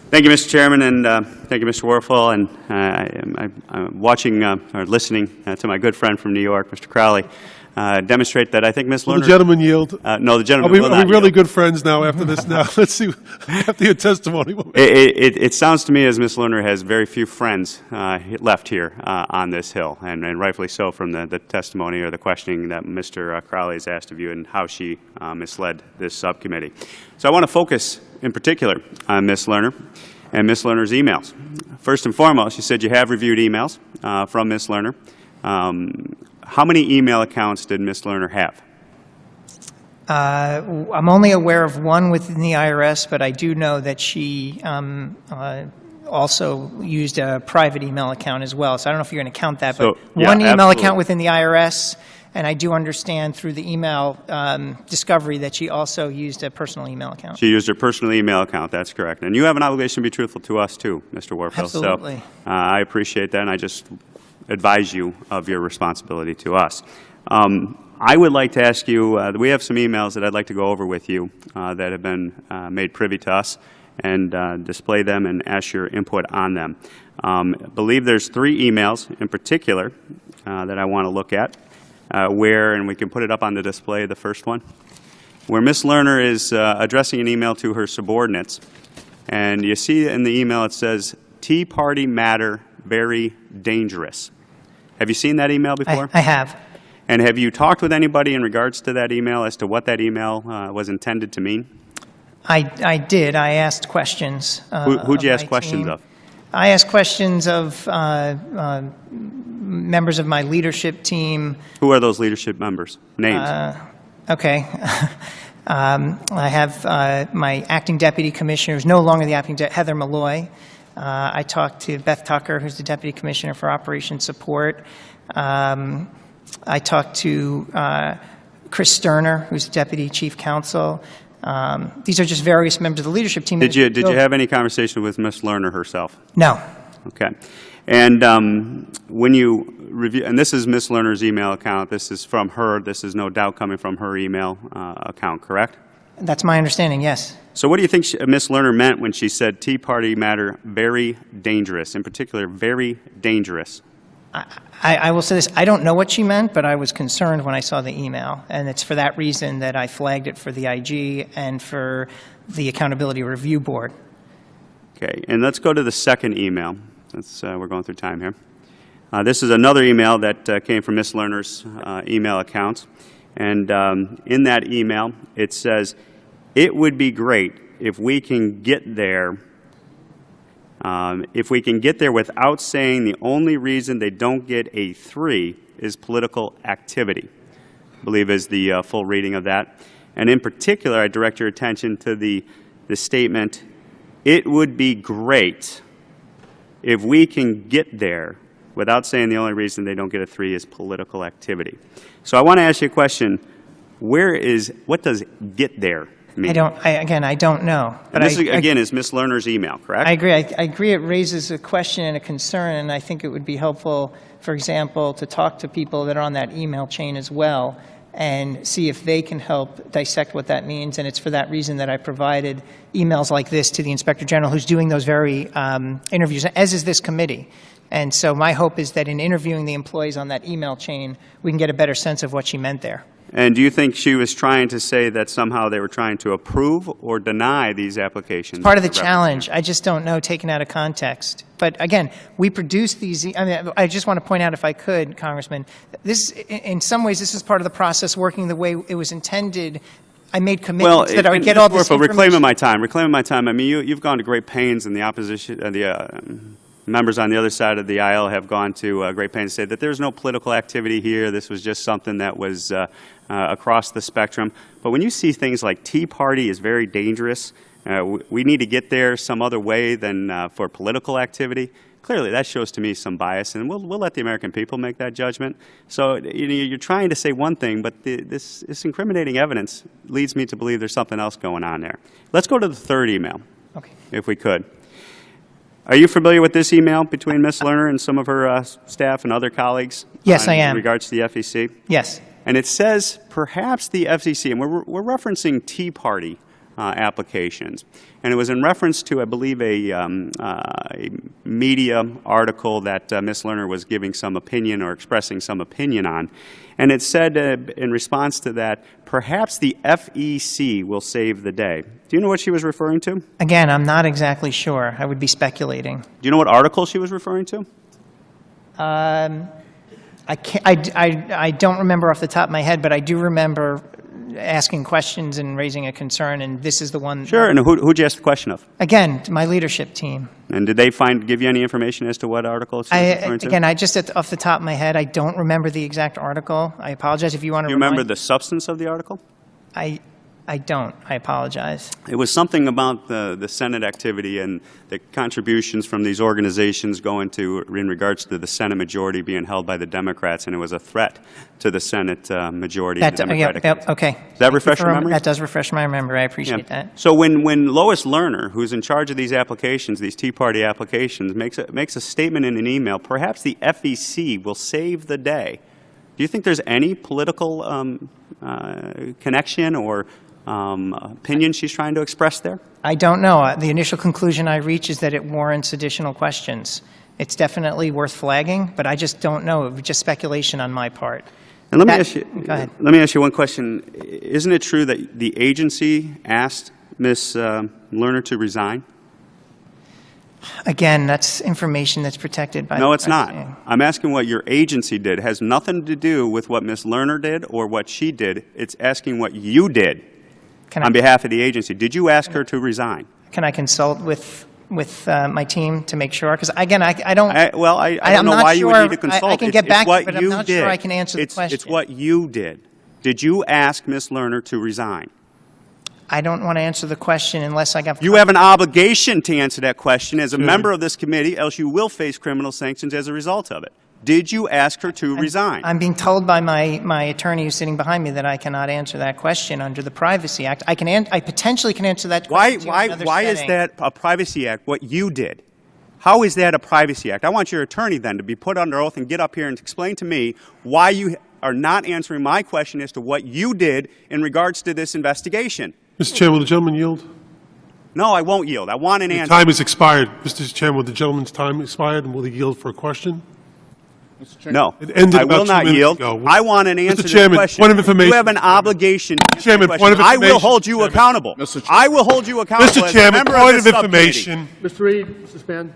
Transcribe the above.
Thank you, Mr. Chairman, and thank you, Mr. Werfel. And I'm watching or listening to my good friend from New York, Mr. Crowley, demonstrate that I think Ms. Lerner... Will the gentleman yield? No, the gentleman will not yield. Are we really good friends now after this now? Let's see, after your testimony. It sounds to me as Ms. Lerner has very few friends left here on this Hill, and rightfully so from the testimony or the questioning that Mr. Crowley has asked of you and how she misled this subcommittee. So I want to focus in particular on Ms. Lerner and Ms. Lerner's emails. First and foremost, you said you have reviewed emails from Ms. Lerner. How many email accounts did Ms. Lerner have? I'm only aware of one within the IRS, but I do know that she also used a private email account as well. So I don't know if you're going to count that, but yeah, one email absolutely. account within the IRS, and I do understand through the email discovery that she also used a personal email account. She used her personal email account, that's correct. And you have an obligation to be truthful to us too, Mr. Werfel. Absolutely. So I appreciate that, and I just advise you of your responsibility to us. I would like to ask you, we have some emails that I'd like to go over with you that have been made privy to us and display them and ask your input on them. I believe there's 3 emails in particular that I want to look at where, and we can put it up on the display, the first one, where Ms. Lerner is addressing an email to her subordinates. And you see in the email it says, Tea Party matter, very dangerous. Have you seen that email before? I have. And have you talked with anybody in regards to that email as to what that email was intended to mean? I did. I asked questions. Who'd you ask questions of? I asked questions of members of my leadership team. Who are those leadership members? Names. Okay. I have my acting deputy commissioner, who's no longer the acting Heather Malloy. I talked to Beth Tucker, who's the deputy commissioner for Operation Support. I talked to Chris Sterner, who's the deputy chief counsel. These are just various members of the leadership team. Did you have any conversation with Ms. Lerner herself? No. Okay. And when you review, and this is Ms. Lerner's email account. This is from her. This is no doubt coming from her email account, correct? That's my understanding, yes. So what do you think Ms. Lerner meant when she said Tea Party matter very dangerous, in particular, very dangerous? I will say this. I don't know what she meant, but I was concerned when I saw the email. And it's for that reason that I flagged it for the IG and for the Accountability Review Board. Okay. And let's go to the second email. We're going through time here. This is another email that came from Ms. Lerner's email account. And in that email, it says, it would be great if we can get there without saying the only reason they don't get a 3 is political activity, I believe is the full reading of that. And in particular, I direct your attention to the statement, it would be great if we can get there without saying the only reason they don't get a 3 is political activity. So I want to ask you a question. What does get there mean? I don't know. But this, again, is Ms. Lerner's email, correct? I agree. I agree it raises a question and a concern, and I think it would be helpful, for example, to talk to people that are on that email chain as well and see if they can help dissect what that means. And it's for that reason that I provided emails like this to the Inspector General, who's doing those very interviews, as is this committee. And so my hope is that in interviewing the employees on that email chain, we can get a better sense of what she meant there. And do you think she was trying to say that somehow they were trying to approve or deny these applications? It's part of the challenge. I just don't know, taken out of context. But again, we produce these. I just want to point out, if I could, Congressman, this, in some ways, this is part of the process working the way it was intended. I made commitments that I would get all this information. Reclaiming my time. I mean, you've gone to great pains, and the opposition, members on the other side of the aisle have gone to great pains to say that there's no political activity here. This was just something that was across the spectrum. But when you see things like Tea Party is very dangerous, we need to get there some other way than for political activity, clearly that shows to me some bias, and we'll let the American people make that judgment. So you're trying to say one thing, but this incriminating evidence leads me to believe there's something else going on there. Let's go to the third email, okay, if we could. Are you familiar with this email between Ms. Lerner and some of her staff and other colleagues? Yes, I am. In regards to the FEC? Yes. And it says, perhaps the FCC, and we're referencing Tea Party applications. And it was in reference to, I believe, a media article that Ms. Lerner was giving some opinion or expressing some opinion on. And it said in response to that, perhaps the FEC will save the day. Do you know what she was referring to? Again, I'm not exactly sure. I would be speculating. Do you know what article she was referring to? I don't remember off the top of my head, but I do remember asking questions and raising a concern, and this is the one. Sure, and who'd you ask the question of? Again, to my leadership team. And did they give you any information as to what article she was referring to? Again, off the top of my head, I don't remember the exact article. I apologize if you want to. Do you remember the substance of the article? I don't. I apologize. It was something about the Senate activity and the contributions from these organizations going to, in regards to the Senate majority being held by the Democrats, and it was a threat to the Senate majority. Okay. Does that refresh your memory? That does refresh my memory. I appreciate that. So when Lois Lerner, who's in charge of these applications, these Tea Party applications, makes a statement in an email, perhaps the FEC will save the day. Do you think there's any political connection or opinion she's trying to express there? I don't know. The initial conclusion I reach is that it warrants additional questions. It's definitely worth flagging, but I just don't know. It was just speculation on my part. And let me ask you one question. Isn't it true that the agency asked Ms. Lerner to resign? Again, that's information that's protected by. No, it's not. I'm asking what your agency did. It has nothing to do with what Ms. Lerner did or what she did. It's asking what you did on behalf of the agency. Did you ask her to resign? Can I consult with my team to make sure? Because again, I don't. I don't know why you would need to consult. I can get back to it, but I'm not sure I can answer the question. It's what you did. Did you ask Ms. Lerner to resign? I don't want to answer the question unless I got. You have an obligation to answer that question as a member of this committee, else you will face criminal sanctions as a result of it. Did you ask her to resign? I'm being told by my attorney who's sitting behind me that I cannot answer that question under the Privacy Act. I potentially can answer that question. Why is that a Privacy Act, what you did? How is that a Privacy Act? I want your attorney then to be put under oath and get up here and explain to me why you are not answering my question as to what you did in regards to this investigation. Mr. Chairman, will the gentleman yield? No, I won't yield. I want an answer. Time has expired. Mr. Chairman, will the gentleman's time expired, and will he yield for a question? No, it ended I will about 2 not yield. Ago. I want an answer Mr. Chairman, to the question. point of information. You have an obligation to answer Chairman, the point of question. I will information. hold you accountable. I will hold you accountable Mr. as a Chairman, member point of of this subcommittee. information. Mr. Reed, suspend.